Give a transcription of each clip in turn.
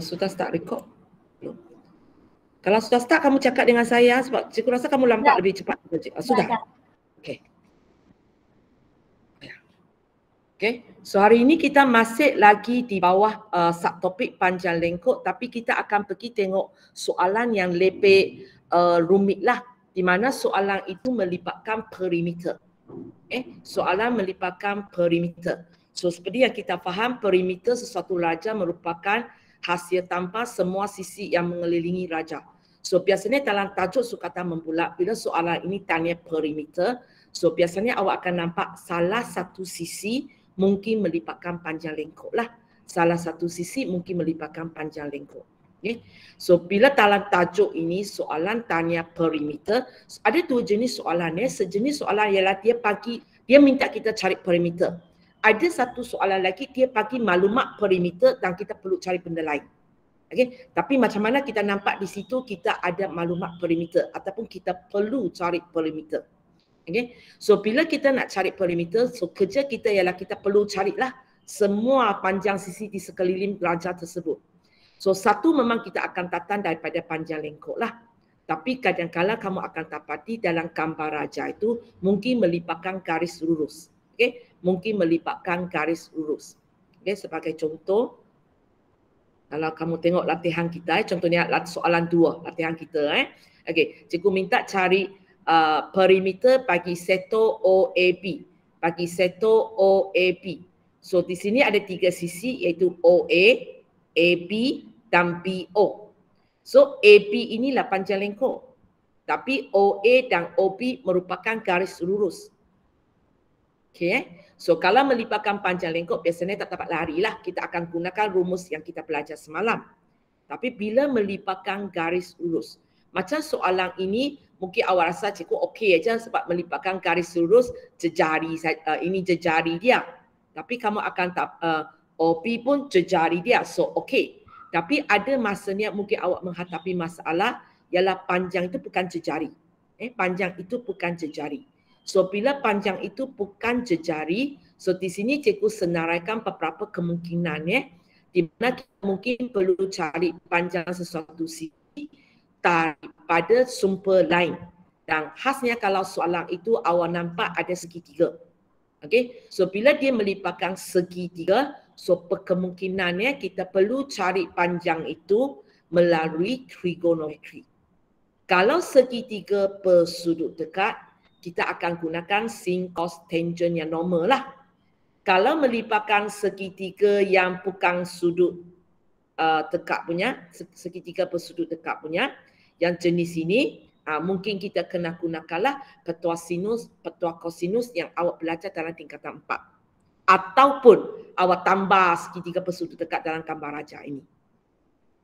Sudah start record? Belum. Kalau sudah start, kamu cakap dengan saya sebab cikgu rasa kamu lambat lebih cepat. Sudah? Okey. Okay. So hari ini kita masih lagi di bawah subtopik panjang lengkuk, tapi kita akan pergi tengok soalan yang lebih rumit lah, di mana soalan itu melibatkan perimeter. Soalan melibatkan perimeter. So seperti yang kita faham, perimeter sesuatu raja merupakan hasil tanpa semua sisi yang mengelilingi raja. So biasanya dalam tajuk sukata membulat, bila soalan ini tanya perimeter, so biasanya awak akan nampak salah satu sisi mungkin melibatkan panjang lengkuk lah. Salah satu sisi mungkin melibatkan panjang lengkuk. Okay. So bila dalam tajuk ini soalan tanya perimeter, ada dua jenis soalan. Sejenis soalan ialah dia minta kita cari perimeter. Ada satu soalan lagi, dia bagi maklumat perimeter dan kita perlu cari benda lain. Okay. Tapi macam mana kita nampak di situ kita ada maklumat perimeter ataupun kita perlu cari perimeter. Okay. So bila kita nak cari perimeter, so kerja kita ialah kita perlu carilah semua panjang sisi di sekeliling raja tersebut. So satu memang kita akan tatang daripada panjang lengkuk lah. Tapi kadang-kadang kamu akan dapati dalam gambar raja itu mungkin melibatkan garis lurus. Okay. Mungkin melibatkan garis lurus. Okay. Sebagai contoh, kalau kamu tengok latihan kita, contohnya soalan 2 latihan kita. Okay. Cikgu minta cari perimeter bagi seto OAB. Bagi seto OAB. So di sini ada 3 sisi iaitu OA, AB dan BO. So AB inilah panjang lengkuk. Tapi OA dan OB merupakan garis lurus. Okay. So kalau melibatkan panjang lengkuk biasanya tak dapat larilah. Kita akan gunakan rumus yang kita belajar semalam. Tapi bila melibatkan garis lurus, macam soalan ini mungkin awak rasa cikgu okey aja sebab melibatkan garis lurus jejari, ini jejari dia. Tapi kamu akan OB pun jejari dia, so okey. Tapi ada masanya mungkin awak menghadapi masalah ialah panjang itu bukan jejari. Panjang itu bukan jejari. So bila panjang itu bukan jejari, so di sini cikgu senaraikan beberapa kemungkinan di mana kita mungkin perlu cari panjang sesuatu sisi daripada sumber lain. Dan khasnya kalau soalan itu awak nampak ada segitiga. Okay. So bila dia melibatkan segitiga, so kemungkinannya kita perlu cari panjang itu melalui trigonometri. Kalau segitiga bersudut dekat, kita akan gunakan sin, cos, tangent yang normal lah. Kalau melibatkan segitiga yang bukan sudut dekat punya, segitiga bersudut dekat punya, yang jenis ini mungkin kita kena gunakanlah petua sinus, petua kosinus yang awak belajar dalam tingkatan 4. Ataupun awak tambah segitiga bersudut dekat dalam gambar raja ini.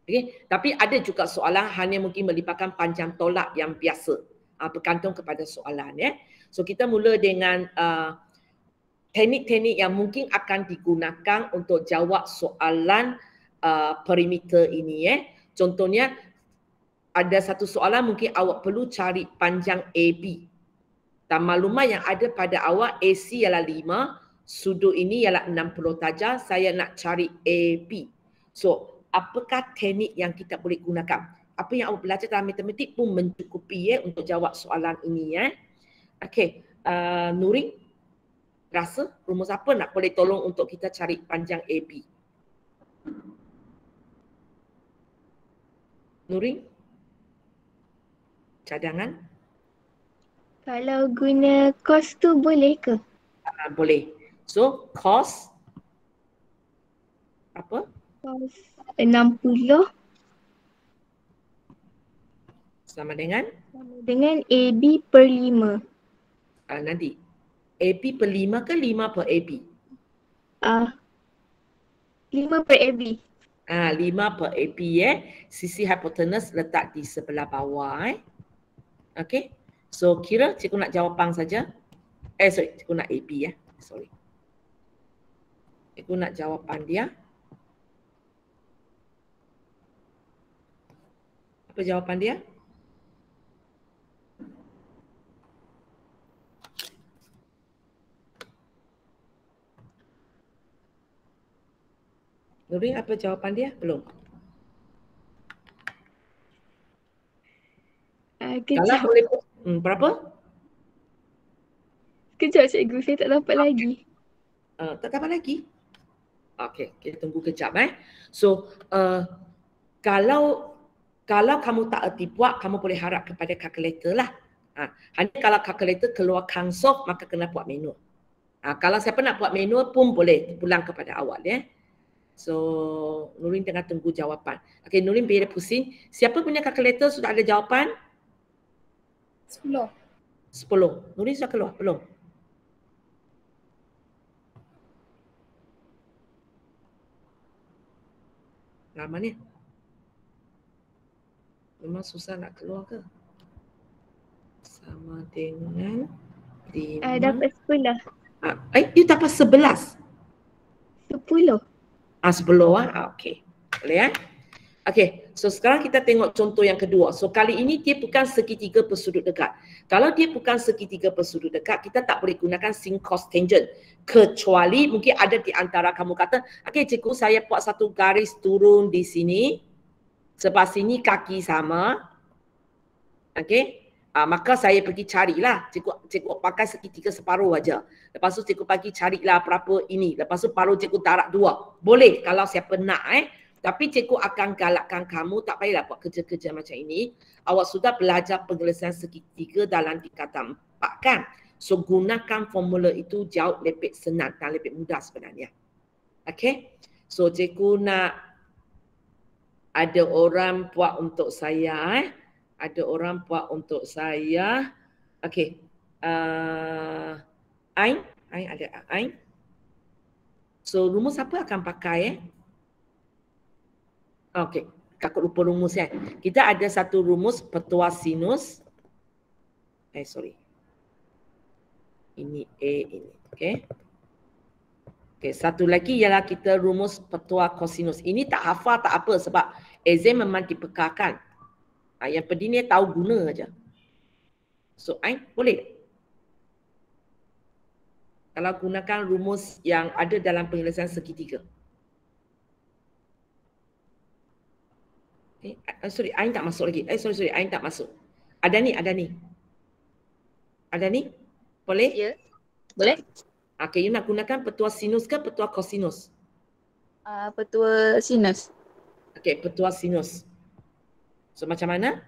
Okay. Tapi ada juga soalan hanya mungkin melibatkan panjang tolak yang biasa. Bergantung kepada soalan. So kita mula dengan teknik-teknik yang mungkin akan digunakan untuk jawab soalan perimeter ini. Contohnya ada satu soalan mungkin awak perlu cari panjang AB. Dan maklumat yang ada pada awak AC ialah 5, sudut ini ialah 60 darjah, saya nak cari AB. So apakah teknik yang kita boleh gunakan? Apa yang awak belajar dalam matematik pun mencukupi untuk jawab soalan ini. Okey, Nurin, rasa rumus apa nak boleh tolong untuk kita cari panjang AB? Nurin? Cadangan? Kalau guna cos tu boleh ke? Boleh. So, cos apa? Cos 60 sama dengan AB per 5. Nanti AB per 5 ke 5 per AB? 5 per AB. 5 per AB Sisi hipotenus letak di sebelah bawah Okey. So kira cikgu nak jawapan saja. Cikgu nak AB Sorry. Cikgu nak jawapan dia. Apa jawapan dia? Nurin, apa jawapan dia? Belum. Kalau Kejap. boleh, berapa? Kejap cikgu, saya tak dapat lagi. Tak dapat lagi? Okey, kita tunggu kejap So, kalau kamu tak erti buat, kamu boleh harap kepada kalkulator lah. Hanya kalau kalkulator keluar kansof, maka kena buat manual. Kalau siapa nak buat manual pun boleh pulang kepada awal ya. So, Nurin tengah tunggu jawapan. Okey, Nurin biar pusing. Siapa punya kalkulator sudah ada jawapan? 10. 10. Nurin sudah keluar? Belum? Lama ni. Memang susah nak keluar ke? Sama dengan 5. Dapat 10. You dapat 11. 10. 10 okey. Boleh Okey, so sekarang kita tengok contoh yang kedua. So kali ini dia bukan segitiga bersudut dekat. Kalau dia bukan segitiga bersudut dekat, kita tak boleh gunakan sin cos tangent. Kecuali mungkin ada di antara kamu kata, okey cikgu saya buat satu garis turun di sini. Sebelah sini kaki sama. Okey. Maka saya pergi carilah. Cikgu pakai segitiga separuh aja. Lepas tu cikgu pergi carilah berapa ini. Lepas tu baru cikgu tarik 2. Boleh kalau siapa nak Tapi cikgu akan galakkan kamu tak payahlah buat kerja-kerja macam ini. Awak sudah belajar penyelesaian segitiga dalam tingkatan 4 kan? So gunakan formula itu jauh lebih senang dan lebih mudah sebenarnya. Okey. So cikgu nak ada orang buat untuk saya Ada orang buat untuk saya. Okey. Ain ada Ain. So rumus apa akan pakai Okey, takut lupa rumus Kita ada satu rumus petua sinus. Sorry. Ini A ini. Okey. Okey, satu lagi ialah kita rumus petua kosinus. Ini tak hafal tak apa sebab exam memang dipekarkan. Yang penting ni tahu guna aja. So, Ain boleh? Kalau gunakan rumus yang ada dalam penyelesaian segitiga. Sorry, Ain tak masuk lagi. Sorry, Ain tak masuk. Ada ni. Ada ni? Boleh? Ya. Boleh? Okey, you nak gunakan petua sinus ke petua kosinus? Petua sinus. Okey, petua sinus. So, macam mana?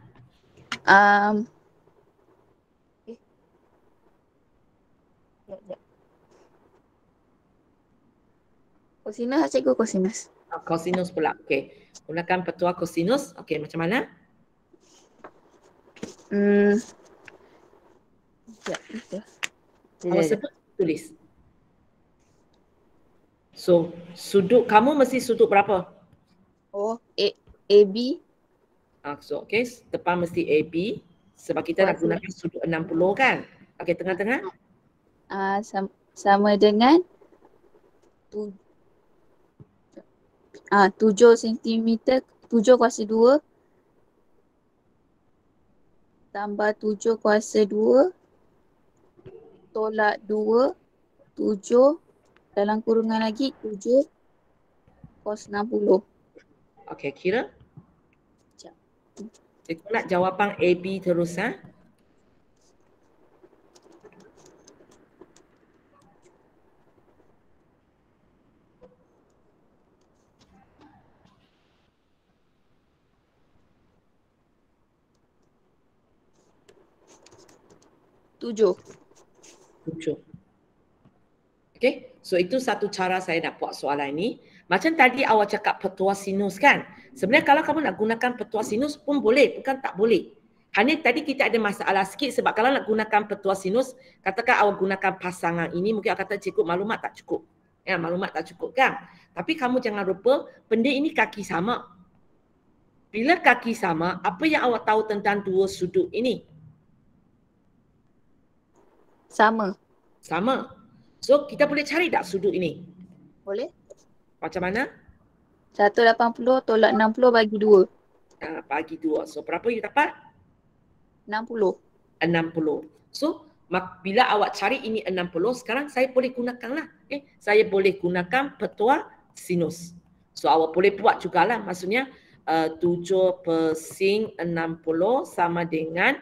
Kosinus cikgu, kosinus. Kosinus pula. Okey. Gunakan petua kosinus. Okey, macam mana? Awak sebut tulis. So, sudut kamu mesti sudut berapa? AB. So, okey, depan mesti AB. Sebab kita nak gunakan sudut 60 kan? Okey, tengah-tengah? Sama dengan 7 cm, 7 kuasa 2 tambah 7 kuasa 2 tolak 2, 7 dalam kurungan lagi 7 cos 60. Okey, kira? Sekejap. Cikgu nak jawapan AB terus Tujuh. Okey, so itu satu cara saya nak buat soalan ini. Macam tadi awak cakap petua sinus kan? Sebenarnya kalau kamu nak gunakan petua sinus pun boleh, bukan tak boleh. Hanya tadi kita ada masalah sikit sebab kalau nak gunakan petua sinus, katakan awak gunakan pasangan ini, mungkin awak kata cikgu maklumat tak cukup. Maklumat tak cukup kan? Tapi kamu jangan lupa, benda ini kaki sama. Bila kaki sama, apa yang awak tahu tentang dua sudut ini? Sama. So, kita boleh cari tak sudut ini? Boleh. Macam mana? 180 tolak 60 bagi 2. Bagi 2. So, berapa you dapat? 60. So, bila awak cari ini 60, sekarang saya boleh gunakanlah. Saya boleh gunakan petua sinus. So, awak boleh buat jugalah. Maksudnya, 7 per sin 60 sama dengan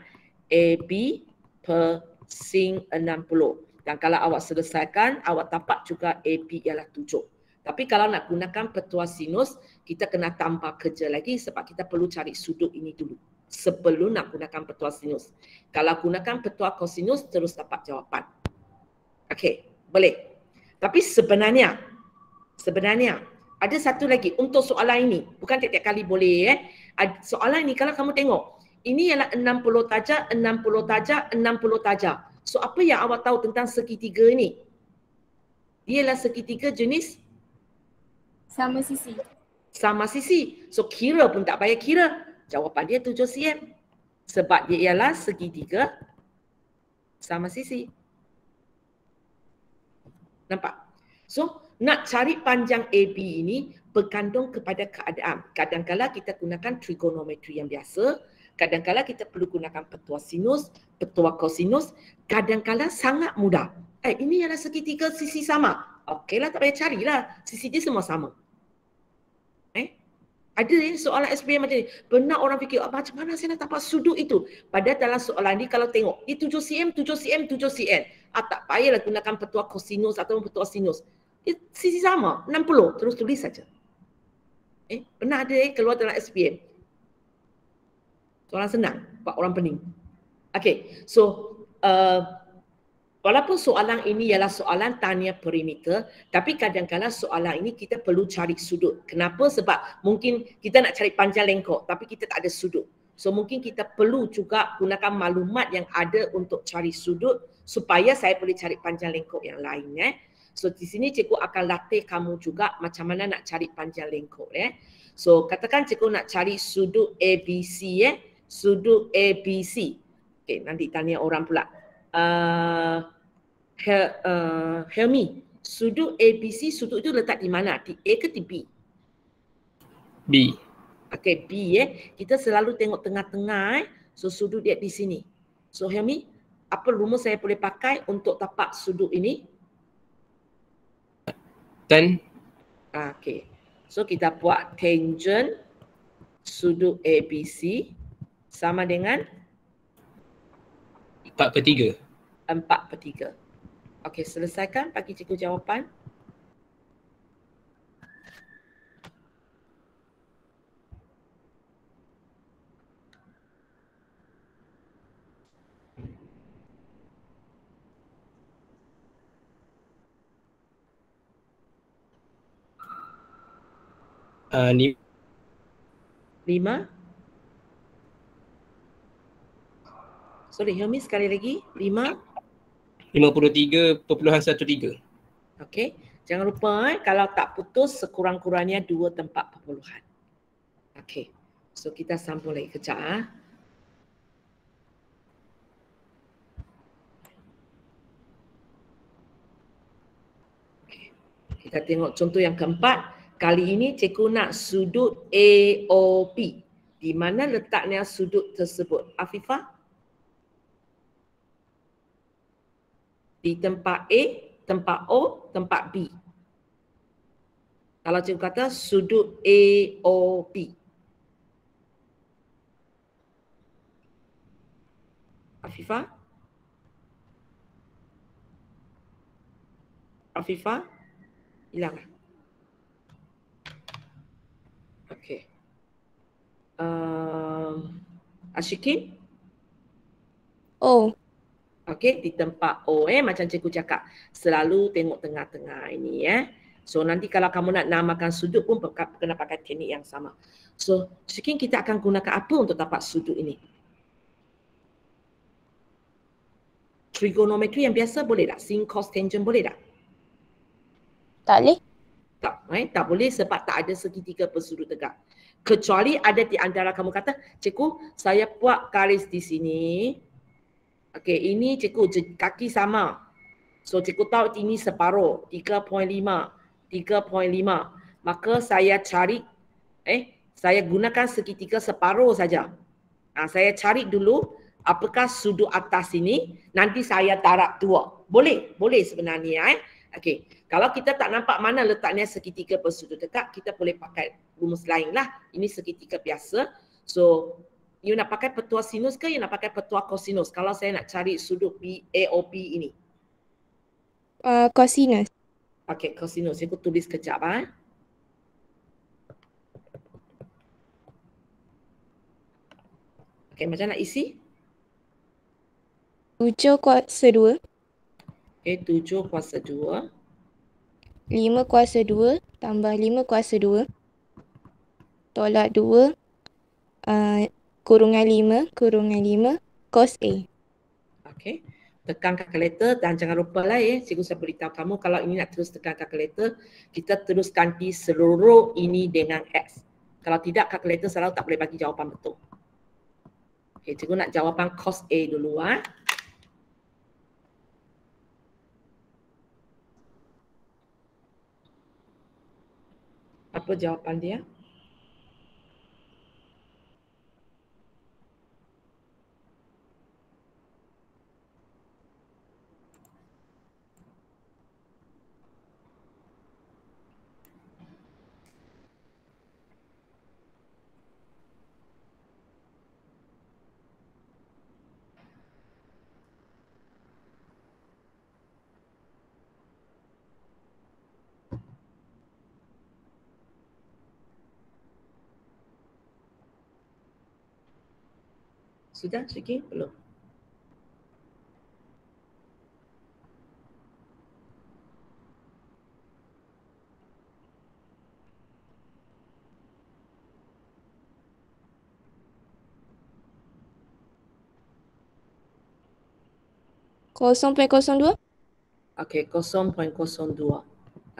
AB per sin 60. Dan kalau awak selesaikan, awak dapat juga AB ialah 7. Tapi kalau nak gunakan petua sinus, kita kena tambah kerja lagi sebab kita perlu cari sudut ini dulu sebelum nak gunakan petua sinus. Kalau gunakan petua kosinus, terus dapat jawapan. Okey, boleh. Tapi sebenarnya ada satu lagi untuk soalan ini. Bukan tiap-tiap kali boleh. Soalan ini kalau kamu tengok, ini ialah 60 darjah, 60 darjah, 60 darjah. So apa yang awak tahu tentang segitiga ini? Dia ialah segitiga jenis Sama sisi. sama sisi. So kira pun tak payah kira. Jawapan dia 7 cm. Sebab dia ialah segitiga sama sisi. Nampak? So nak cari panjang AB ini bergantung kepada keadaan. Kadang-kadang kita gunakan trigonometri yang biasa. Kadang-kadang kita perlu gunakan petua sinus, petua kosinus. Kadang-kadang sangat mudah. Ini adalah segitiga sisi sama. Okeylah, tak payah carilah. Sisi dia semua sama. Ada soalan SPM macam ni. Benar orang fikir, macam mana saya nak dapat sudut itu? Padahal dalam soalan ni kalau tengok, dia 7 cm, 7 cm, 7 cm. Tak payahlah gunakan petua kosinus atau petua sinus. Dia sisi sama, 60. Terus tulis saja. Pernah ada keluar dalam SPM. Soalan senang, buat orang pening. Okay, so walaupun soalan ini ialah soalan tanya perimeter, tapi kadang-kadang soalan ini kita perlu cari sudut. Kenapa? Sebab mungkin kita nak cari panjang lengkok, tapi kita tak ada sudut. So mungkin kita perlu juga gunakan maklumat yang ada untuk cari sudut supaya saya boleh cari panjang lengkok yang lain. So di sini cikgu akan latih kamu juga macam mana nak cari panjang lengkok. So katakan cikgu nak cari sudut ABC. Sudut ABC. Okay, nanti tanya orang pula. Helmi, sudut ABC, sudut itu letak di mana? Di A ke di B? B. Okay, B kita selalu tengok tengah-tengah so sudut dia di sini. So Helmi, apa rumus saya boleh pakai untuk tapak sudut ini? Tan. Okay, so kita buat tangent sudut ABC sama dengan 4/3. 4/3. Okey, selesaikan, bagi cikgu jawapan. Ni 5. Sorry, Helmi sekali lagi. 5. 53.13. Okey. Jangan lupa kalau tak putus sekurang-kurangnya 2 tempat perpuluhan. Okey. So kita sambung lagi kejap. Okay. Kita tengok contoh yang keempat. Kali ini cikgu nak sudut AOP. Di mana letaknya sudut tersebut? Afifah? Di tempat A, tempat O, tempat B. Kalau cikgu kata sudut AOP. Afifah? Afifah? Hilang. Okey. Ashikin? Oh. Okey, di tempat O macam cikgu cakap, selalu tengok tengah-tengah ini So nanti kalau kamu nak namakan sudut pun kena pakai teknik yang sama. So, Shikin kita akan gunakan apa untuk dapat sudut ini? Trigonometri yang biasa boleh tak? Sin, cos, tangent boleh tak? Tak boleh. Tak boleh sebab tak ada segitiga bersudut tegak. Kecuali ada di antara kamu kata, cikgu saya buat garis di sini. Okey, ini cikgu kaki sama. So cikgu tahu ini separuh, 3.5. Maka saya cari, saya gunakan segitiga separuh saja. Saya cari dulu apakah sudut atas ini, nanti saya darab 2. Boleh sebenarnya. Okey, kalau kita tak nampak mana letaknya segitiga bersudut dekat, kita boleh pakai rumus lain lah. Ini segitiga biasa. So You nak pakai petua sinus ke you nak pakai petua kosinus kalau saya nak cari sudut BAOB ini? Cosinus. Okey, kosinus. Saya tulis kejap. Okey, macam nak isi? 7 kuasa 2. Okey, 7 kuasa 2. 5 kuasa 2 tambah 5 kuasa 2. Tolak 2. Kurungan 5 cos A. Okey. Tekan kalkulator dan jangan lupa lah cikgu saya beritahu kamu kalau ini nak terus tekan kalkulator, kita terus ganti seluruh ini dengan X. Kalau tidak kalkulator selalu tak boleh bagi jawapan betul. Okey, cikgu nak jawapan cos A dulu . Apa jawapan dia? Sudah sikit? Belum? (0.02) Okey, 0.02.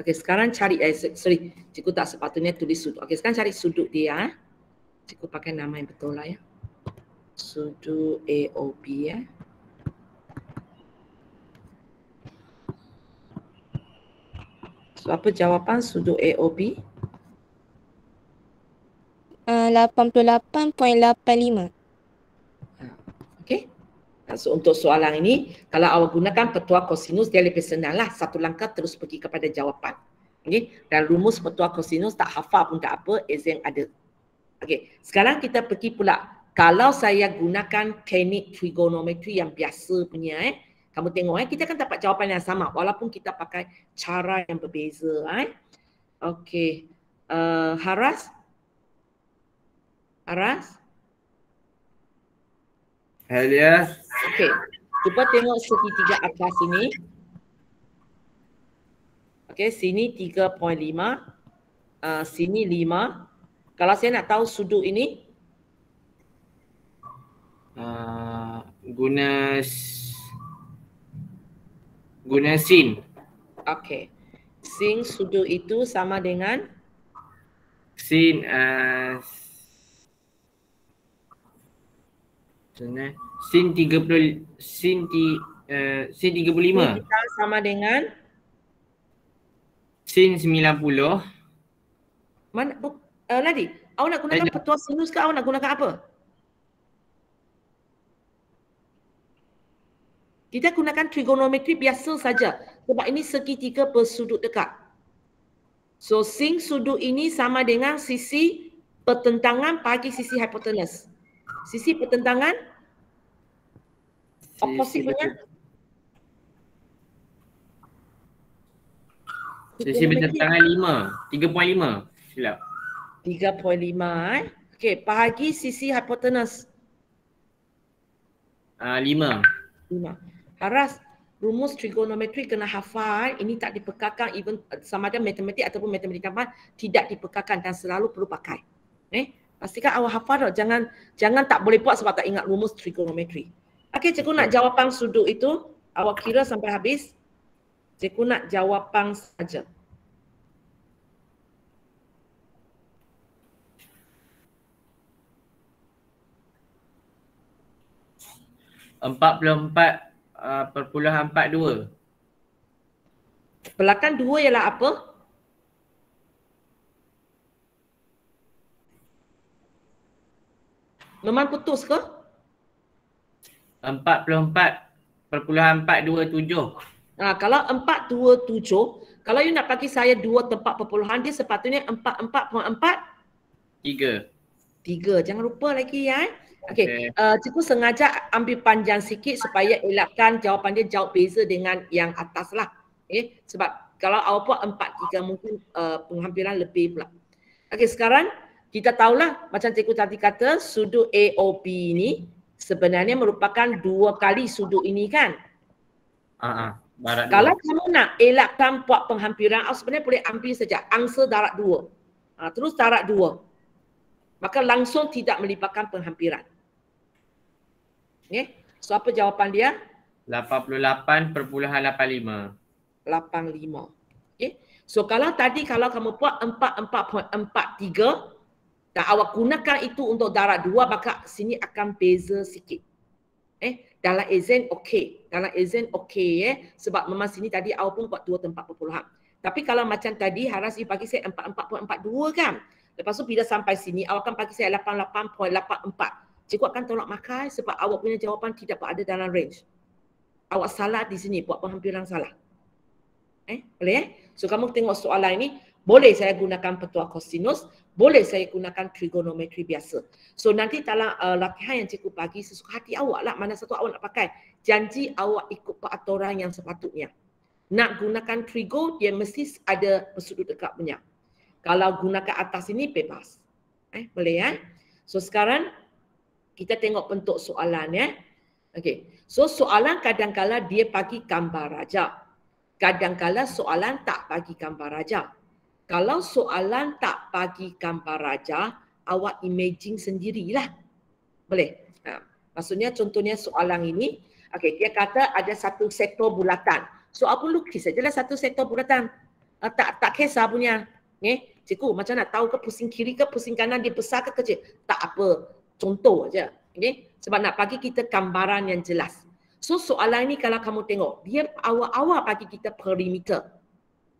Okey, sekarang cari, sorry, cikgu tak sepatutnya tulis sudut. Okey, sekarang cari sudut dia. Cikgu pakai nama yang betul lah ya. Sudut AOB . So, apa jawapan sudut AOB? 88.85. Okey. So, untuk soalan ini, kalau awak gunakan petua kosinus, dia lebih senang lah. Satu langkah terus pergi kepada jawapan. Okay. Dan rumus petua kosinus tak hafal pun tak apa, exam ada. Okey, sekarang kita pergi pula. Kalau saya gunakan teknik trigonometri yang biasa punya, kamu tengok kita kan dapat jawapan yang sama walaupun kita pakai cara yang berbeza. Okey, Haras? Halia. Okey, cuba tengok segitiga atas ini. Okey, sini 3.5, sini 5. Kalau saya nak tahu sudut ini, guna sin. okey. Sin sudut itu sama dengan Sin sin 35. sin kita sama dengan sin 90. mana Ladi, awak nak gunakan petua sinus ke awak nak gunakan apa? Kita gunakan trigonometri biasa saja sebab ini segitiga bersudut dekat. So sin sudut ini sama dengan sisi pertentangan bagi sisi hipotenus. Sisi pertentangan opposite punya sisi pertentangan 3.5. Silap. 3.5 Okey, bahagi sisi hipotenus 5. 5. Haras, rumus trigonometri kena hafal. Ini tak dipekarkan even sama ada matematik ataupun matematika tidak dipekarkan dan selalu perlu pakai. Pastikan awak hafal tak. Jangan tak boleh buat sebab tak ingat rumus trigonometri. Okey, cikgu nak jawapan sudut itu. Awak kira sampai habis. Cikgu nak jawapan saja. (44.42). Belakang 2 ialah apa? Memang putus ke? 44.427. Kalau 427, kalau you nak bagi saya 2 tempat perpuluhan, dia sepatutnya 44.4 3. 3. Jangan lupa lagi ya. Okey, cikgu sengaja ambil panjang sikit supaya elakkan jawapan dia jauh beza dengan yang atas lah. Okey, sebab kalau awak buat 4-3 mungkin penghampiran lebih pula. Okey, sekarang kita tahulah macam cikgu tadi kata sudut AOB ini sebenarnya merupakan 2 kali sudut ini kan. Barat Kalau 2. kamu nak elakkan buat penghampiran, awak sebenarnya boleh ambil saja angsa darat 2. Terus darat 2. Maka langsung tidak melibatkan penghampiran. Okay. So apa jawapan dia? 88.85. 85. Okay. So kalau tadi kalau kamu buat 44.43 dan awak gunakan itu untuk darat 2, maka sini akan beza sikit. Dalam exam okey. Dalam exam okey sebab memang sini tadi awak pun buat 2 tempat perpuluhan. Tapi kalau macam tadi Haras bagi saya 44.42 kan. Lepas tu bila sampai sini awak akan bagi saya 88.84. Cikgu akan tolak markah sebab awak punya jawapan tidak berada dalam range. Awak salah di sini, buat penghampiran salah. Boleh So kamu tengok soalan ini, boleh saya gunakan petua kosinus, boleh saya gunakan trigonometri biasa. So nanti dalam latihan yang cikgu bagi sesuka hati awak lah, mana satu awak nak pakai. Janji awak ikut peraturan yang sepatutnya. Nak gunakan trigo, dia mesti ada sudut dekat punya. Kalau gunakan atas ini, bebas. Boleh So sekarang, kita tengok bentuk soalan Okey. So soalan kadang-kala dia bagi gambar raja. Kadang-kala soalan tak bagi gambar raja. Kalau soalan tak bagi gambar raja, awak imagine sendirilah. Boleh? Maksudnya contohnya soalan ini, okey, dia kata ada satu sektor bulatan. So apa lukis sajalah satu sektor bulatan. Tak kisah punya. Cikgu macam nak tahu ke pusing kiri ke pusing kanan dia besar ke kecil? Tak apa. Contoh aja, sebab nak bagi kita gambaran yang jelas. So soalan ini kalau kamu tengok, dia awal-awal bagi kita perimeter.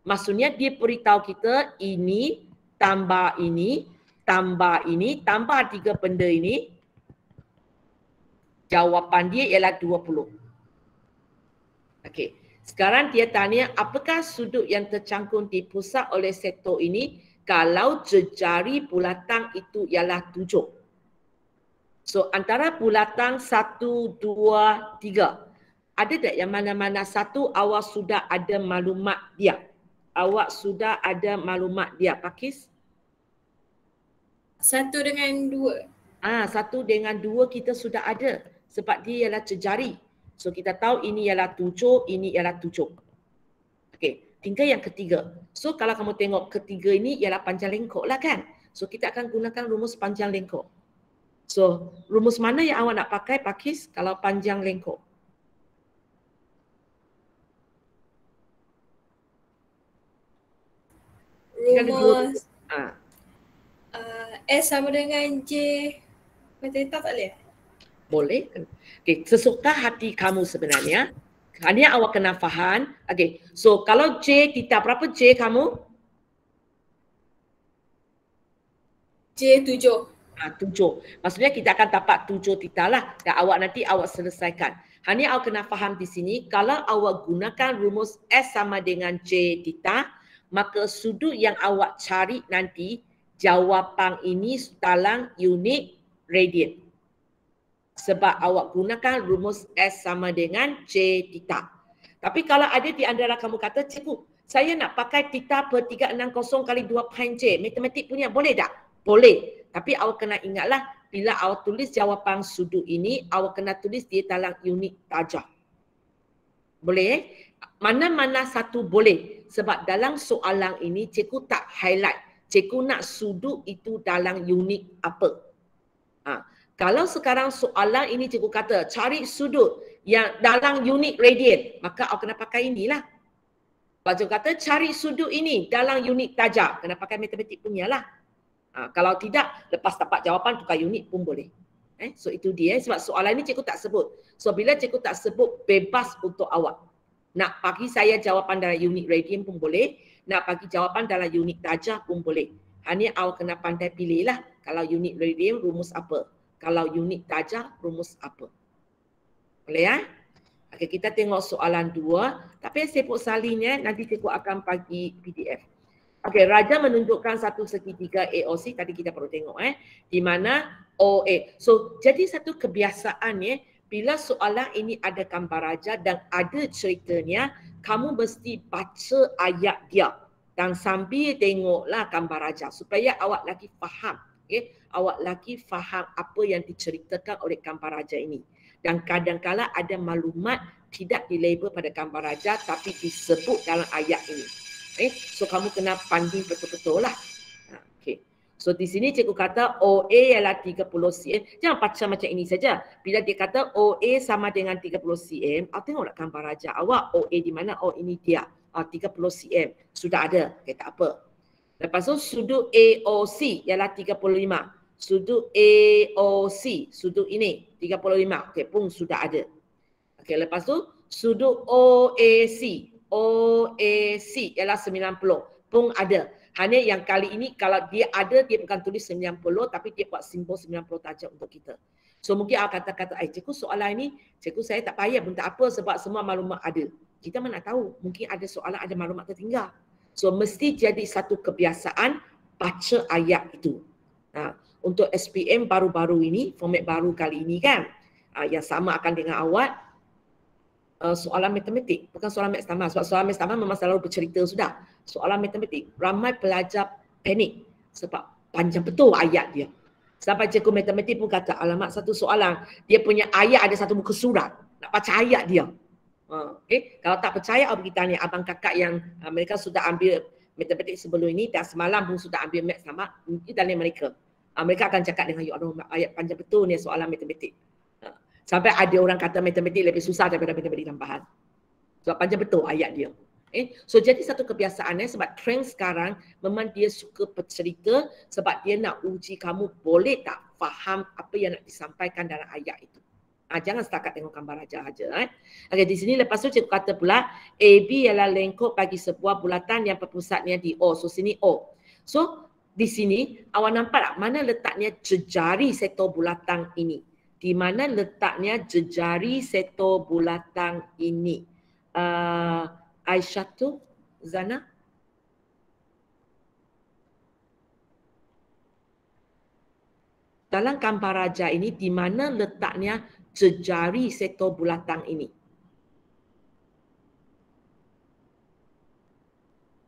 Maksudnya dia beritahu kita ini tambah ini, tambah 3 benda ini. Jawapan dia ialah 20. Okey. Sekarang dia tanya apakah sudut yang tercangkung di pusat oleh sektor ini kalau jejari bulatan itu ialah 7. So antara bulatan 1, 2, 3. Ada tak yang mana-mana satu awak sudah ada maklumat dia? Awak sudah ada maklumat dia, Pakis? 1 dengan 2. 1 dengan 2 kita sudah ada. Sebab dia ialah jejari. So kita tahu ini ialah 7, ini ialah 7. Okey, tinggal yang ketiga. So kalau kamu tengok ketiga ini ialah panjang lengkok lah kan? So kita akan gunakan rumus panjang lengkok. So, rumus mana yang awak nak pakai, Pakis, kalau panjang lengkok? Rumus S sama dengan J theta tak boleh? Boleh. Okey, sesuka hati kamu sebenarnya. Hanya awak kena faham. Okey, so kalau J theta, berapa J kamu? J 7. 7. Maksudnya kita akan dapat 7 theta lah dan awak nanti awak selesaikan. Hanya awak kena faham di sini, kalau awak gunakan rumus S sama dengan J theta, maka sudut yang awak cari nanti jawapan ini dalam unit radian. Sebab awak gunakan rumus S sama dengan J theta. Tapi kalau ada di antara kamu kata, cikgu, saya nak pakai theta per 360 kali 2 pi J, matematik punya, boleh tak? Boleh. Tapi awak kena ingatlah, bila awak tulis jawapan sudut ini, awak kena tulis dia dalam unit darjah. Boleh? Mana-mana satu boleh. Sebab dalam soalan ini, cikgu tak highlight. Cikgu nak sudut itu dalam unit apa. Kalau sekarang soalan ini cikgu kata, cari sudut yang dalam unit radian, maka awak kena pakai inilah. Lepas cikgu kata, cari sudut ini dalam unit darjah, kena pakai matematik punya lah. Kalau tidak, lepas dapat jawapan tukar unit pun boleh. So itu dia. Sebab soalan ini cikgu tak sebut. So bila cikgu tak sebut, bebas untuk awak. Nak bagi saya jawapan dalam unit radian pun boleh. Nak bagi jawapan dalam unit darjah pun boleh. Hanya awak kena pandai pilih lah. Kalau unit radian, rumus apa. Kalau unit darjah, rumus apa. Boleh ya? Okey, kita tengok soalan 2. Tapi yang sebut salin nanti cikgu akan bagi PDF. Okey, Raja menunjukkan satu segitiga AOC, tadi kita perlu tengok di mana OA. So, jadi satu kebiasaan bila soalan ini ada gambar Raja dan ada ceritanya, kamu mesti baca ayat dia dan sambil tengoklah gambar Raja supaya awak lagi faham. Okay? Awak lagi faham apa yang diceritakan oleh gambar Raja ini. Dan kadang-kala ada maklumat tidak dilabel pada gambar Raja tapi disebut dalam ayat ini. So kamu kena panding betul-betul lah. Okay. So di sini cikgu kata OA ialah 30 cm. Jangan baca macam ini saja. Bila dia kata OA sama dengan 30 cm, awak tengoklah gambar Raja awak. OA di mana? Oh ini dia. 30 cm. Sudah ada. Okay, tak apa. Lepas tu sudut AOC ialah 35. Sudut AOC, sudut ini 35. Okay, pun sudah ada. Okay, lepas tu sudut OAC. OAC ialah 90 pun ada. Hanya yang kali ini kalau dia ada, dia bukan tulis 90 tapi dia buat simbol 90 saja untuk kita. So mungkin awak kata-kata, cikgu soalan ini, cikgu saya tak payah pun tak apa sebab semua maklumat ada. Kita mana tahu, mungkin ada soalan ada maklumat tertinggal. So mesti jadi satu kebiasaan baca ayat itu. Untuk SPM baru-baru ini, format baru kali ini kan, yang sama akan dengan awak, soalan matematik, bukan soalan maths tambah. Sebab soalan maths tambah memang selalu bercerita sudah. Soalan matematik, ramai pelajar panik sebab panjang betul ayat dia. Sampai cikgu matematik pun kata, alamak satu soalan, dia punya ayat ada satu muka surat. Nak baca ayat dia. Okay. Kalau tak percaya, awak pergi tanya abang kakak yang mereka sudah ambil matematik sebelum ini dan semalam pun sudah ambil maths tambah, mungkin tanya mereka. Mereka akan cakap dengan you, aduh ayat panjang betul ni soalan matematik. Sampai ada orang kata matematik lebih susah daripada matematik tambahan. Sebab panjang betul ayat dia. So jadi satu kebiasaan sebab trend sekarang memang dia suka bercerita sebab dia nak uji kamu boleh tak faham apa yang nak disampaikan dalam ayat itu. Jangan setakat tengok gambar aja. Okay, di sini lepas tu cikgu kata pula AB ialah lengkuk bagi sebuah bulatan yang berpusatnya di O. So sini O. So di sini awak nampak tak mana letaknya jejari sektor bulatan ini? Di mana letaknya jejari sektor bulatan ini? Aisyah tu, Zana? Dalam gambar Raja ini, di mana letaknya jejari sektor bulatan ini?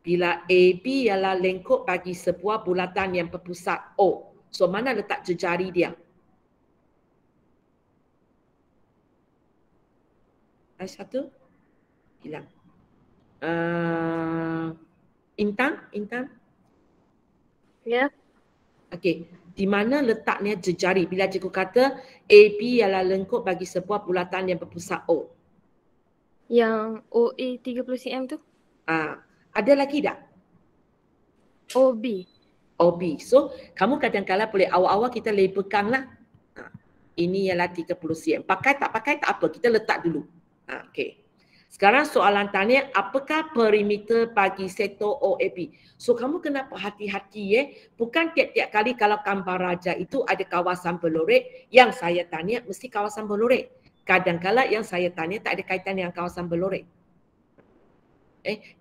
Bila AB ialah lengkuk bagi sebuah bulatan yang berpusat O. So, mana letak jejari dia? Satu hilang. Intan? Ya. Okey. Di mana letaknya jejari? Bila cikgu kata AB ialah lengkuk bagi sebuah bulatan yang berpusat O. Yang OA 30 cm tu? Ada lagi tak? OB. OB. So, kamu kadang-kadang boleh awal-awal kita labelkan lah. Ini ialah 30 cm. Pakai tak apa. Kita letak dulu. Okey. Sekarang soalan tanya, apakah perimeter bagi sektor OAB? So kamu kena hati-hati bukan tiap-tiap kali kalau gambar Raja itu ada kawasan berlorek, yang saya tanya mesti kawasan berlorek. Kadang-kala yang saya tanya tak ada kaitan dengan kawasan berlorek.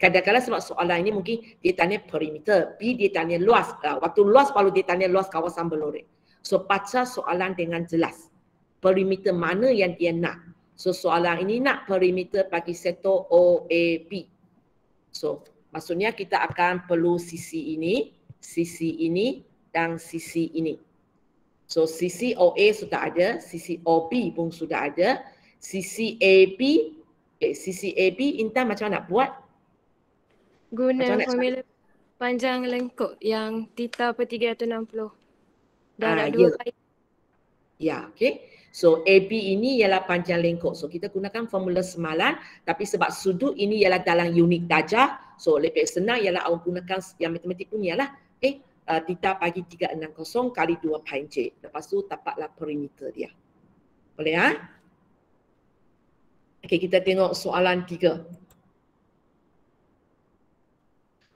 Kadang-kala sebab soalan ini mungkin dia tanya perimeter, B dia tanya luas. Waktu luas baru dia tanya luas kawasan berlorek. So baca soalan dengan jelas. Perimeter mana yang dia nak. So soalan ini nak perimeter bagi sektor OAB. So maksudnya kita akan perlu sisi ini dan sisi ini. So sisi OA sudah ada, sisi OB pun sudah ada, sisi AB, Intan macam mana nak buat? Guna formula panjang lengkuk yang theta per 360. Darab 2 kali. Ya, okey. So AB ini ialah panjang lengkuk. So kita gunakan formula semalam tapi sebab sudut ini ialah dalam unit darjah. So lebih senang ialah awak gunakan yang matematik pun ialah theta bagi 360 kali 2 pi J. Lepas tu dapatlah perimeter dia. Boleh Okey, kita tengok soalan 3.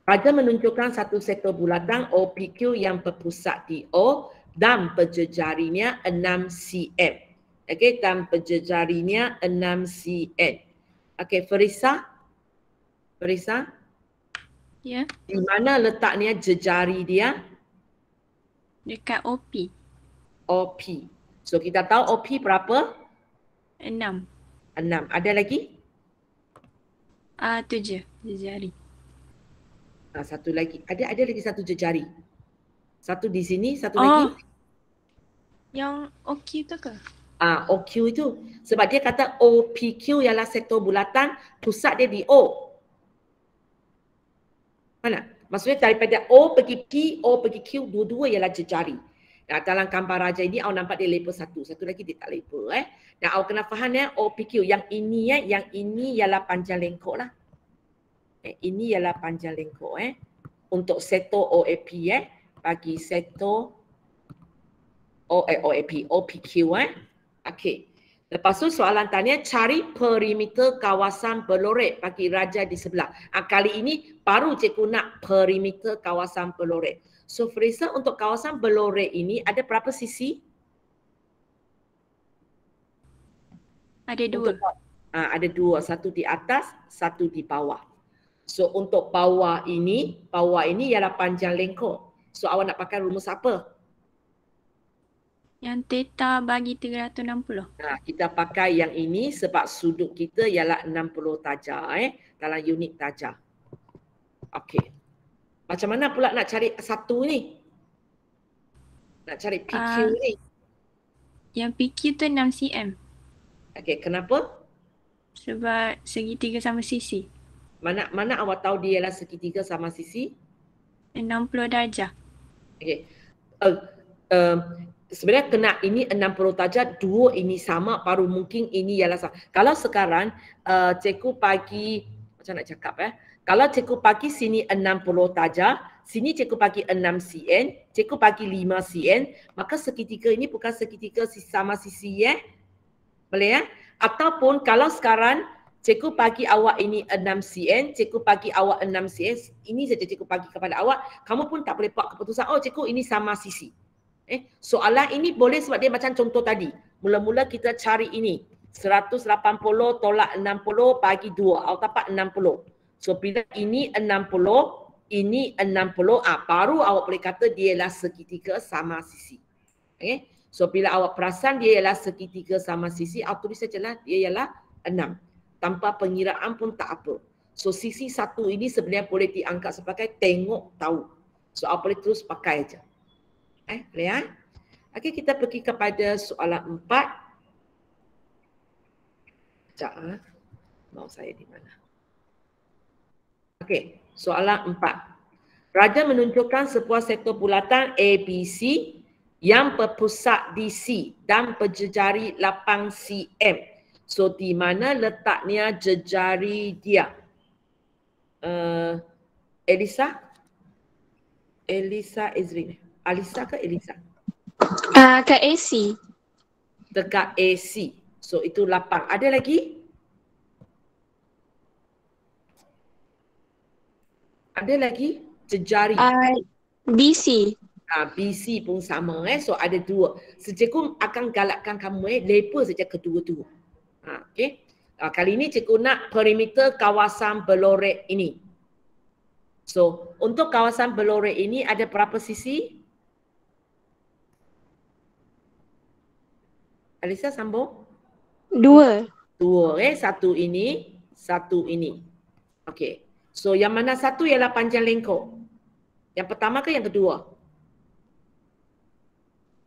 Raja menunjukkan satu sektor bulatan OPQ yang berpusat di O dan berjejarinya 6 cm. Okey, dan berjejarinya 6 cm. Okey, Farisa? Ya. Di mana letaknya jejari dia? Dekat OP. OP. So kita tahu OP berapa? 6. 6. Ada lagi? Tu je. Jari. Satu lagi. Ada lagi satu jejari. Satu di sini, satu lagi. Yang OQ tu ke? OQ itu. Sebab dia kata OPQ ialah sektor bulatan, pusat dia di O. Mana? Maksudnya daripada O pergi P, O pergi Q, dua-dua ialah jejari. Dalam gambar raja ini, awak nampak dia lepa satu. Satu lagi dia tak lepa. Dan awak kena faham OPQ. Yang ini ialah panjang lengkok lah. Ini ialah panjang lengkok. Untuk sektor OAP bagi sektor OAP, OPQ. Okey. Lepas tu soalan tanya, cari perimeter kawasan Belorek bagi raja di sebelah. Kali ini baru cikgu nak perimeter kawasan Belorek. So Frisa, untuk kawasan Belorek ini ada berapa sisi? Ada 2. Ada 2, satu di atas, satu di bawah. So untuk bawah ini ialah panjang lengkok. So awak nak pakai rumus apa? Yang theta bagi 360. Kita pakai yang ini sebab sudut kita ialah 60 darjah dalam unit darjah. Okey. Macam mana pula nak cari satu ni? Nak cari PQ ni? Yang PQ tu 6 cm. Okey, kenapa? Sebab segitiga sama sisi. Mana awak tahu dia ialah segitiga sama sisi? 60 darjah. Okey. Sebenarnya kena ini 60 darjah, dua ini sama, baru mungkin ini ialah sama. Kalau sekarang cikgu bagi, macam nak cakap kalau cikgu bagi sini 60 darjah, sini cikgu bagi 6 cm, cikgu bagi 5 cm, maka segitiga ini bukan segitiga sama sisi boleh Ataupun kalau sekarang cikgu bagi awak ini 6 cm, cikgu bagi awak 6 cm, ini saja cikgu bagi kepada awak, kamu pun tak boleh buat keputusan, cikgu ini sama sisi. Soalan ini boleh sebab dia macam contoh tadi. Mula-mula kita cari ini. 180 tolak 60 bagi 2. Awak dapat 60. So bila ini 60, ini 60, baru awak boleh kata dia ialah segitiga sama sisi. So bila awak perasan dia ialah segitiga sama sisi, awak tulis sajalah dia ialah 6. Tanpa pengiraan pun tak apa. So sisi satu ini sebenarnya boleh dianggap sebagai tengok tahu. So awak boleh terus pakai aja. Boleh Okey, kita pergi kepada soalan 4. Sekejap mau saya di mana? Okey, soalan 4. Raja menunjukkan sebuah sektor bulatan ABC yang berpusat di C dan berjejari 8 cm. So di mana letaknya jejari dia? Elisa Ezrin. Alisa ke Elisa? Kat AC. Dekat AC. So itu 8. Ada lagi? Ada lagi? Jejari. BC. BC pun sama So ada 2. Cikgu akan galakkan kamu lepa saja kedua-dua. Okey. Kali ini cikgu nak perimeter kawasan Belorek ini. So untuk kawasan Belorek ini ada berapa sisi? Alisa sambung? 2. Satu ini, satu ini. Okey. So yang mana satu ialah panjang lengkok? Yang pertama ke yang kedua?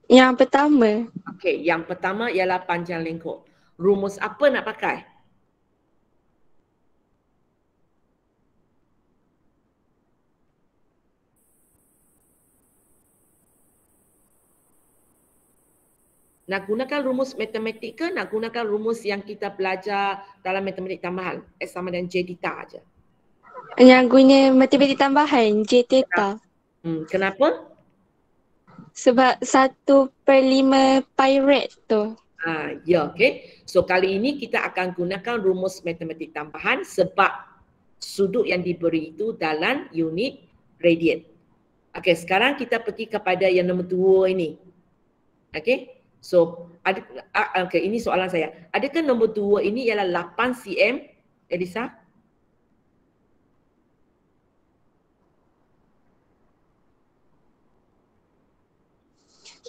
Yang pertama. Okey, yang pertama ialah panjang lengkok. Rumus apa nak pakai? Nak gunakan rumus matematik ke nak gunakan rumus yang kita belajar dalam matematik tambahan? S sama dengan J theta aja. Yang guna matematik tambahan, J theta. Kenapa? Sebab 1/5 pi rad tu. Ya, okey. So kali ini kita akan gunakan rumus matematik tambahan sebab sudut yang diberi itu dalam unit radian. Okey, sekarang kita pergi kepada yang nombor 2 ini. Okey. So, okay, ini soalan saya. Adakah nombor 2 ini ialah 8 cm, Elisa?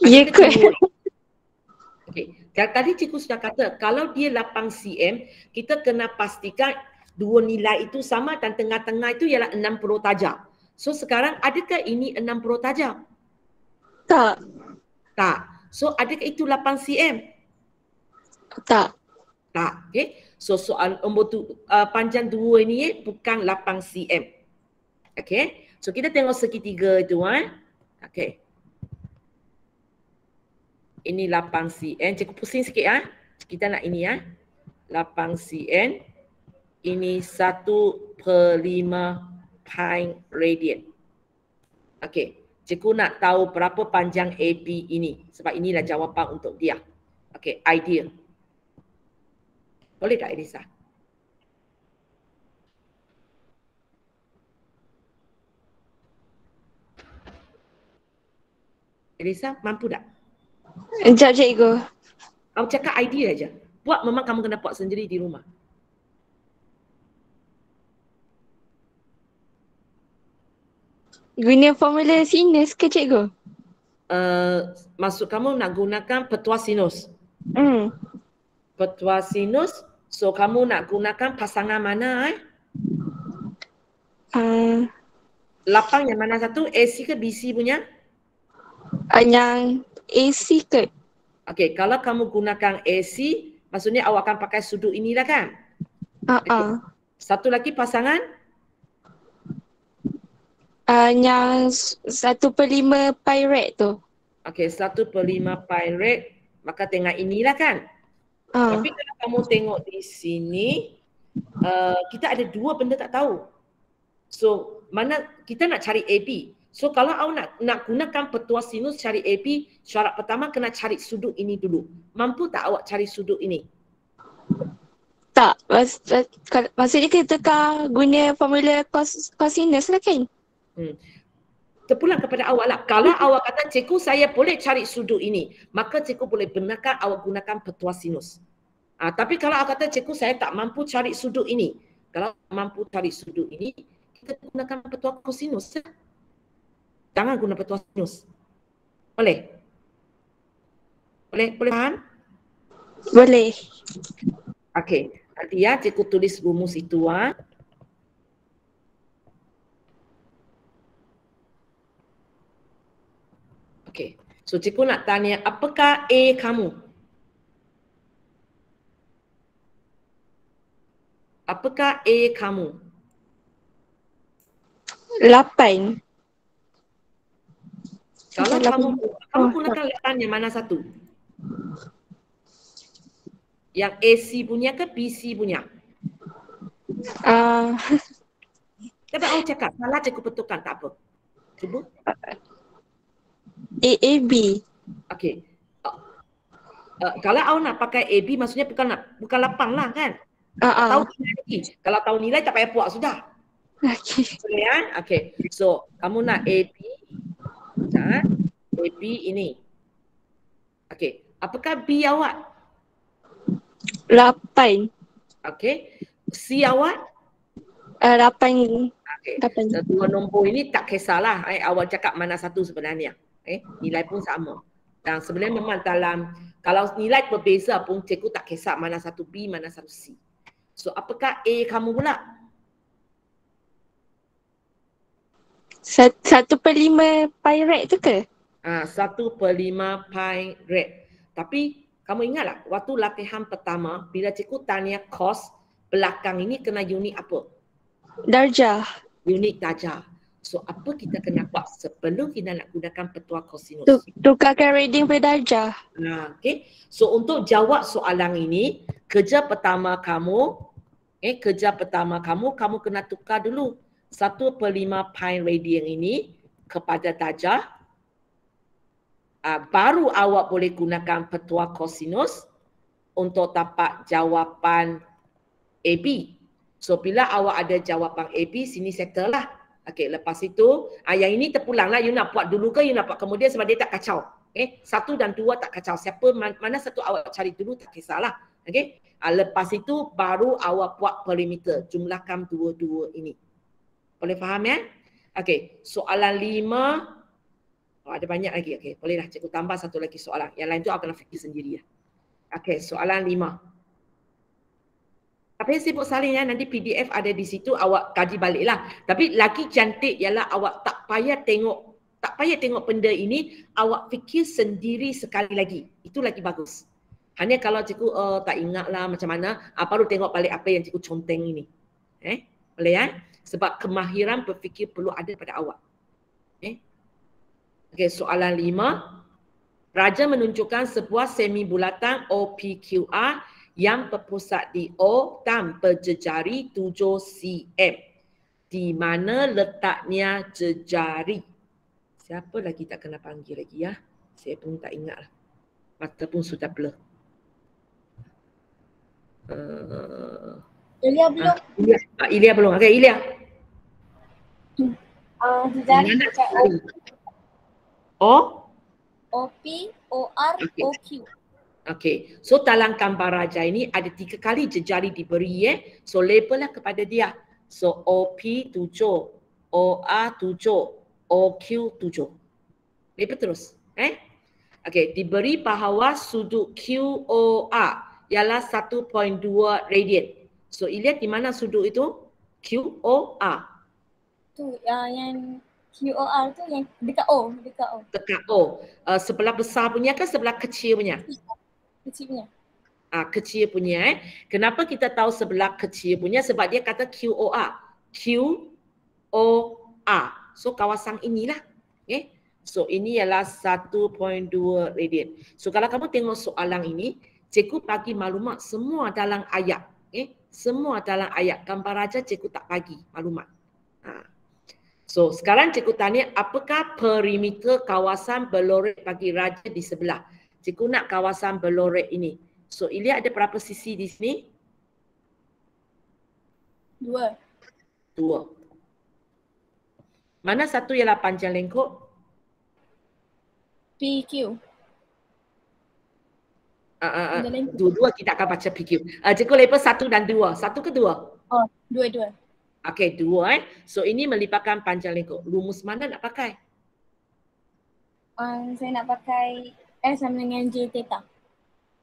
Ya Ada ke? dua. Okey. Tadi cikgu sudah kata kalau dia 8 cm, kita kena pastikan dua nilai itu sama dan tengah-tengah itu ialah 60 darjah. So sekarang adakah ini 60 darjah? Tak. Tak. So adakah itu 8 cm? Tak. Tak. Okey. So soal nombor panjang 2 ini bukan 8 cm. Okey. So kita tengok segitiga itu Okey. Ini 8 cm. Cikgu pusing sikit Kita nak ini 8 cm. Ini 1/5 pi radian. Okey. Cikgu nak tahu berapa panjang AB ini. Sebab inilah jawapan untuk dia. Okey, idea. Boleh tak Elisa? Elisa, mampu tak? Sekejap cikgu. Kamu cakap idea aja. Buat memang kamu kena buat sendiri di rumah. Guna formula sinus ke cikgu? Maksud kamu nak gunakan petua sinus. Hmm. Petua sinus, so kamu nak gunakan pasangan mana 8 yang mana satu? AC ke BC punya? Yang AC ke? Okey, kalau kamu gunakan AC, maksudnya awak akan pakai sudut inilah kan? Okay. Satu lagi pasangan? Yang 1/5 pi rad tu. Okey, 1/5 pi rad, maka tengok inilah kan? Tapi kalau kamu tengok di sini, kita ada dua benda tak tahu. So, mana kita nak cari AB. So, kalau awak nak gunakan petua sinus cari AB, syarat pertama kena cari sudut ini dulu. Mampu tak awak cari sudut ini? Tak. Maksudnya kita kan guna formula cosinus lah kan? Terpulang kepada awak lah. Kalau awak kata, cikgu saya boleh cari sudut ini, maka cikgu boleh benarkan awak gunakan petua sinus. Tapi kalau awak kata, cikgu saya tak mampu cari sudut ini. Kalau mampu cari sudut ini, kita gunakan petua kosinus. Jangan guna petua sinus. Boleh? Boleh faham? Boleh. Okey. Nanti cikgu tulis rumus itu. Okey. So cikgu nak tanya, apakah A kamu? Apakah A kamu? 8. Kalau kamu gunakan 8 yang mana satu? Yang AC punya ke BC punya? Tapi awak cakap, salah cikgu betulkan, tak apa. Cuba. AAB. Okey. Kalau awak nak pakai AB, maksudnya bukan 8 lah kan? Tahu nilai lagi. Kalau tahu nilai tak payah buat sudah. Okey. Boleh Okey. So, kamu nak AB. AB ini. Okey. Apakah B awak? 8. Okey. C awak? 8. Okey. Dua nombor ini tak kisahlah. Awak cakap mana satu sebenarnya. Nilai pun sama. Dan sebenarnya memang dalam, kalau nilai berbeza pun cikgu tak kisah mana satu B, mana satu C. So, apakah A kamu pula? 1/5 pi rad tu ke? 1/5 pi rad. Tapi kamu ingatlah waktu latihan pertama bila cikgu tanya cos, belakang ini kena unit apa? Darjah. Unit darjah. So apa kita kena buat sebelum kita nak gunakan petua kosinus? Tukarkan reading per darjah. Okay. So untuk jawab soalan ini, kerja pertama kamu kena tukar dulu 1/5 pi radian ini kepada darjah. Baru awak boleh gunakan petua kosinus untuk dapat jawapan AB. So bila awak ada jawapan AB, sini settle lah. Okey, lepas itu, yang ini terpulang lah. You nak buat dulu ke, you nak buat kemudian sebab dia tak kacau. Okay? 1 dan 2 tak kacau. Siapa mana satu awak cari dulu tak kisahlah. Okay? Lepas itu baru awak buat perimeter. Jumlahkan dua-dua ini. Boleh faham ya? Okey, soalan 5. Oh, ada banyak lagi. Okey, bolehlah cikgu tambah satu lagi soalan. Yang lain tu awak kena fikir sendiri ya. Okey, soalan 5. Apa yang sibuk salin ya, nanti PDF ada di situ, awak kaji baliklah. Tapi lagi cantik ialah awak tak payah tengok benda ini, awak fikir sendiri sekali lagi. Itu lagi bagus. Hanya kalau cikgu tak ingatlah macam mana, baru tengok balik apa yang cikgu conteng ini. Boleh ya? Sebab kemahiran berfikir perlu ada pada awak. Okey, soalan 5. Raja menunjukkan sebuah semi bulatan OPQR yang berpusat di O dan berjejari 7 cm. Di mana letaknya jejari? Siapa lagi tak kena panggil lagi ya? Saya pun tak ingat lah. Mata pun sudah blur. Ilya belum. Ilya belum. Okey, Ilya. Jejari dekat O? OP, OR, Okey. OQ. Okey, so dalam gambar raja ini ada 3 kali jejari diberi So label lah kepada dia. So OP 7, OR 7, OQ 7. Label terus. Okey, diberi bahawa sudut QOR ialah 1.2 radian. So lihat di mana sudut itu? QOR. Tu yang QOR tu yang dekat O. Dekat O. Sebelah besar punya ke sebelah kecil punya? Kecil punya. Kecil punya. Kenapa kita tahu sebelah kecil punya? Sebab dia kata QOR. QOR. So kawasan inilah. So ini ialah 1.2 radian. So kalau kamu tengok soalan ini, cikgu bagi maklumat semua dalam ayat. Semua dalam ayat. Gambar raja cikgu tak bagi maklumat. So sekarang cikgu tanya, apakah perimeter kawasan berlorek bagi raja di sebelah? Cikgu nak kawasan berlorek ini. So Ilya ada berapa sisi di sini? 2. Mana satu ialah panjang lengkuk? PQ. Dua kita akan baca PQ. Cikgu label 1 dan 2. 1 ke 2? Oh, 2. Okey, 2 So ini melibatkan panjang lengkuk. Rumus mana nak pakai? Saya nak pakai S sama dengan J theta.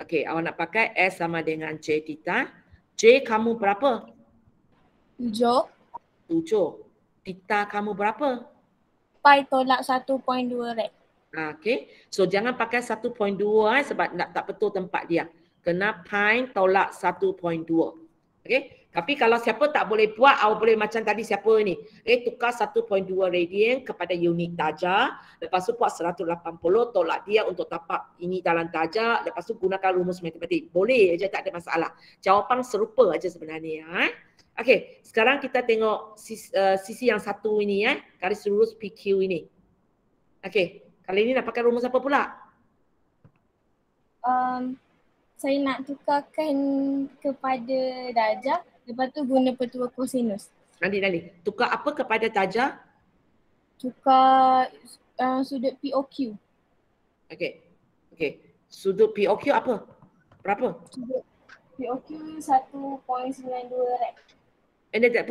Okey, awak nak pakai S sama dengan J theta. J kamu berapa? 7. 7. Theta kamu berapa? Pi tolak 1.2 rad. Okey. So jangan pakai 1.2 sebab tak betul tempat dia. Kena pi tolak 1.2. Okey. Tapi kalau siapa tak boleh buat, awak boleh macam tadi siapa ni. Tukar 1.2 radian kepada unit darjah. Lepas tu buat 180 tolak dia untuk tapak ini dalam darjah. Lepas tu gunakan rumus matematik. Boleh je, tak ada masalah. Jawapan serupa aja sebenarnya. Okey, sekarang kita tengok sisi yang satu ini garis lurus PQ ini. Okey, kali ini nak pakai rumus apa pula? Saya nak tukarkan kepada darjah. Lepas tu guna petua kosinus. Nanti. Tukar apa kepada darjah? Tukar sudut POQ. Okey. Sudut POQ apa? Berapa? Sudut POQ 1.92 rad.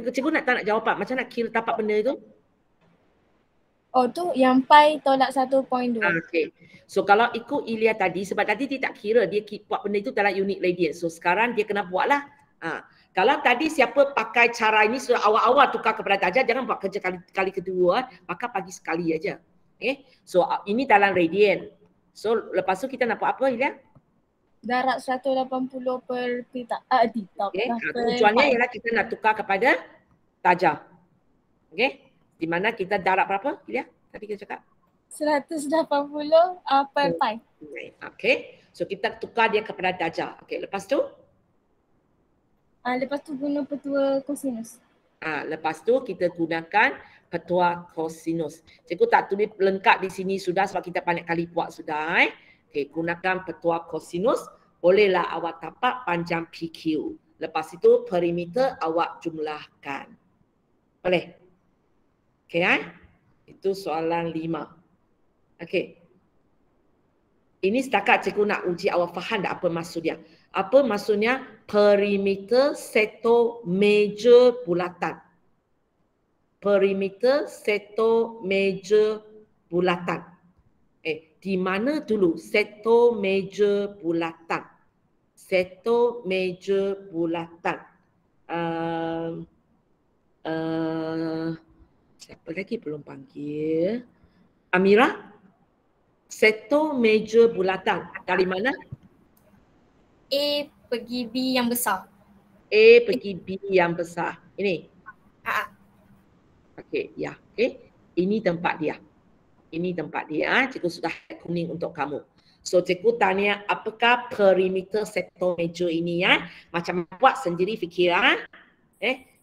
Cikgu tak nak jawapan. Macam nak kira tapak benda itu? Oh tu yang pi tolak 1.2. Okey. So kalau ikut Ilya tadi, sebab tadi dia tak kira, dia buat benda itu dalam unit radian. So sekarang dia kena buatlah. Kalau tadi siapa pakai cara ini sudah awal-awal tukar kepada darjah, jangan buat kerja kali kedua, maka pagi sekali aja. So ini dalam radian. So lepas tu kita nak buat apa Ilya? Darab 180 per theta. Tujuannya ialah kita nak tukar kepada darjah. Di mana kita darab berapa Ilya? Tadi kita cakap 180 per pi. So kita tukar dia kepada darjah. Lepas tu? Lepas tu guna petua kosinus. Lepas tu kita gunakan petua kosinus. Cikgu tak tulis lengkap di sini sudah sebab kita banyak kali buat sudah. Gunakan petua kosinus. Bolehlah awak tapak panjang PQ. Lepas itu perimeter awak jumlahkan. Boleh? Itu soalan 5. Ini setakat cikgu nak uji awak faham tak apa maksud dia. Apa maksudnya perimeter satu meja bulatan. Perimeter satu meja bulatan. di mana dulu sektor meja bulatan. Sektor meja bulatan. Siapa lagi belum panggil? Amira? Sektor meja bulatan. Dari mana? A pergi B yang besar. A pergi B yang besar. Ini? Okey, ya. Okey. Ini tempat dia. Ini tempat dia. Cikgu sudah kuning untuk kamu. So cikgu tanya apakah perimeter sektor meja ini ya? Macam mana buat sendiri fikir ah?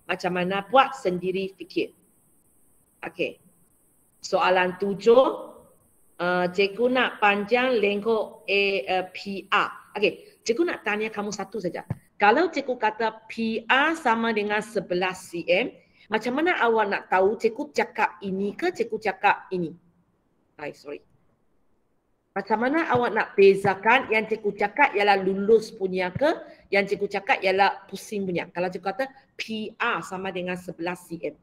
Macam mana buat sendiri fikir. Okey. Soalan 7. Cikgu nak panjang lengkok PR. Okey, cikgu nak tanya kamu satu saja. Kalau cikgu kata PR sama dengan 11 cm, macam mana awak nak tahu cikgu cakap ini ke cikgu cakap ini? Sorry. Macam mana awak nak bezakan yang cikgu cakap ialah lulus punya ke, yang cikgu cakap ialah pusing punya? Kalau cikgu kata PR sama dengan 11 cm.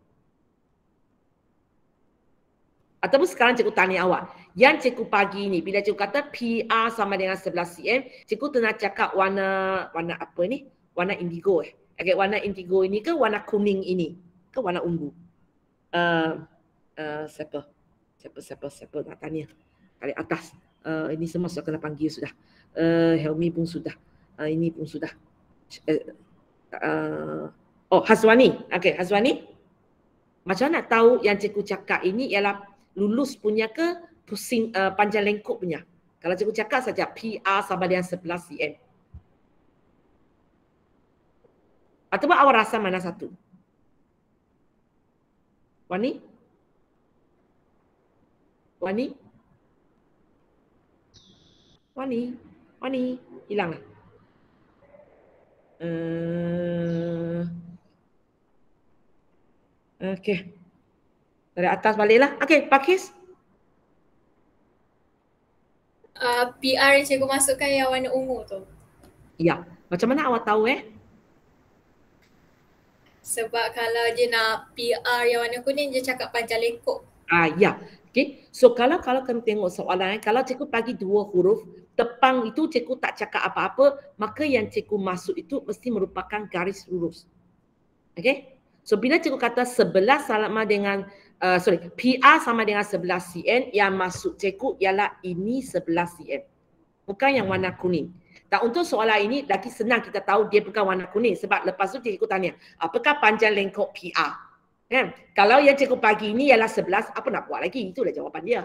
Ataupun sekarang cikgu tanya awak, yang cikgu pagi ni, bila cikgu kata PR sama dengan 11 cm, cikgu tengah cakap warna apa ni? Warna indigo Okay, warna indigo ini ke warna kuning ini? Ke warna ungu? Siapa nak tanya? Kali atas. Ini semua sudah kena panggil sudah. Helmi pun sudah. Ini pun sudah. Hazwani. Okay, Hazwani. Macam nak tahu yang cikgu cakap ini ialah lulus punya ke pusing panjang lengkuk punya? Kalau cikgu cakap saja PR sama dengan 11 cm. Ataupun awak rasa mana satu? Wani? Wani? Wani? Wani? Hilang lah. Okey. Dari atas baliklah. Okey, Pakis. PR yang cikgu masukkan yang warna ungu tu. Ya. Macam mana awak tahu Sebab kalau dia nak PR yang warna kuning, dia cakap panjang lengkuk. Ya. Okay. So kalau kena tengok soalan, kalau cikgu bagi 2 huruf, tepang itu cikgu tak cakap apa-apa, maka yang cikgu masuk itu mesti merupakan garis lurus. Okay. So bila cikgu kata 11 sama dengan, PR sama dengan 11 cm, yang masuk cikgu ialah ini 11 cm. Bukan yang warna kuning. Dan untuk soalan ini lagi senang kita tahu dia bukan warna kuning sebab lepas tu cikgu tanya, apakah panjang lengkok PR? Kan? Kalau yang cikgu pagi ini ialah 11, apa nak buat lagi? Itulah jawapan dia.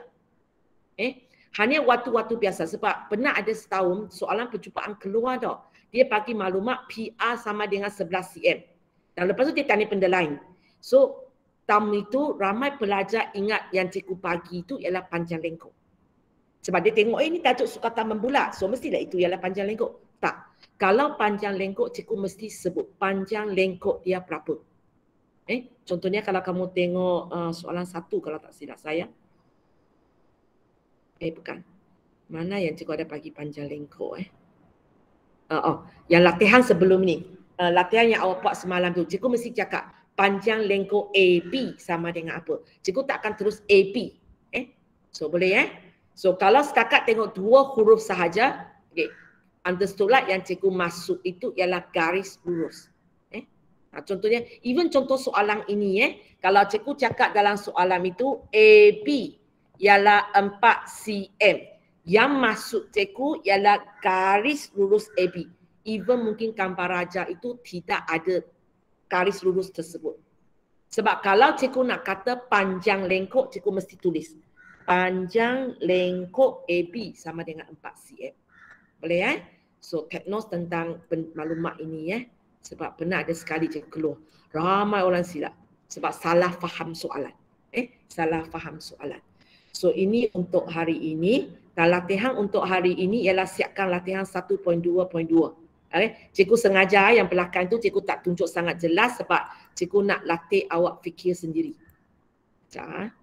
Hanya waktu-waktu biasa sebab pernah ada setahun soalan percubaan keluar tau. Dia bagi maklumat PR sama dengan 11 cm. Dan lepas tu dia tanya benda lain. So, tahun itu ramai pelajar ingat yang cikgu pagi itu ialah panjang lengkok. Sebab dia tengok, ini tajuk sukatan membulat. So, mestilah itu ialah panjang lengkok. Tak. Kalau panjang lengkok, cikgu mesti sebut panjang lengkok dia berapa. Contohnya kalau kamu tengok soalan 1 kalau tak silap saya. Bukan. Mana yang cikgu ada bagi panjang lengkok yang latihan sebelum ni. Latihan yang awak buat semalam tu. Cikgu mesti cakap panjang lengkok AB sama dengan apa. Cikgu tak akan terus AB. So boleh So kalau setakat tengok 2 huruf sahaja, understood lah yang cikgu masuk itu ialah garis lurus. Contohnya, even contoh soalan ini kalau cikgu cakap dalam soalan itu AB ialah 4 cm. Yang masuk cikgu ialah garis lurus AB. Even mungkin gambar raja itu tidak ada garis lurus tersebut. Sebab kalau cikgu nak kata panjang lengkok, cikgu mesti tulis panjang lengkok AB sama dengan 4 cm. Boleh So take note tentang maklumat ini sebab pernah ada sekali cikgu keluar. Ramai orang silap sebab salah faham soalan. Salah faham soalan. So ini untuk hari ini. Dan latihan untuk hari ini ialah siapkan latihan 1.2.2. Cikgu sengaja yang belakang tu cikgu tak tunjuk sangat jelas sebab cikgu nak latih awak fikir sendiri. Sekejap.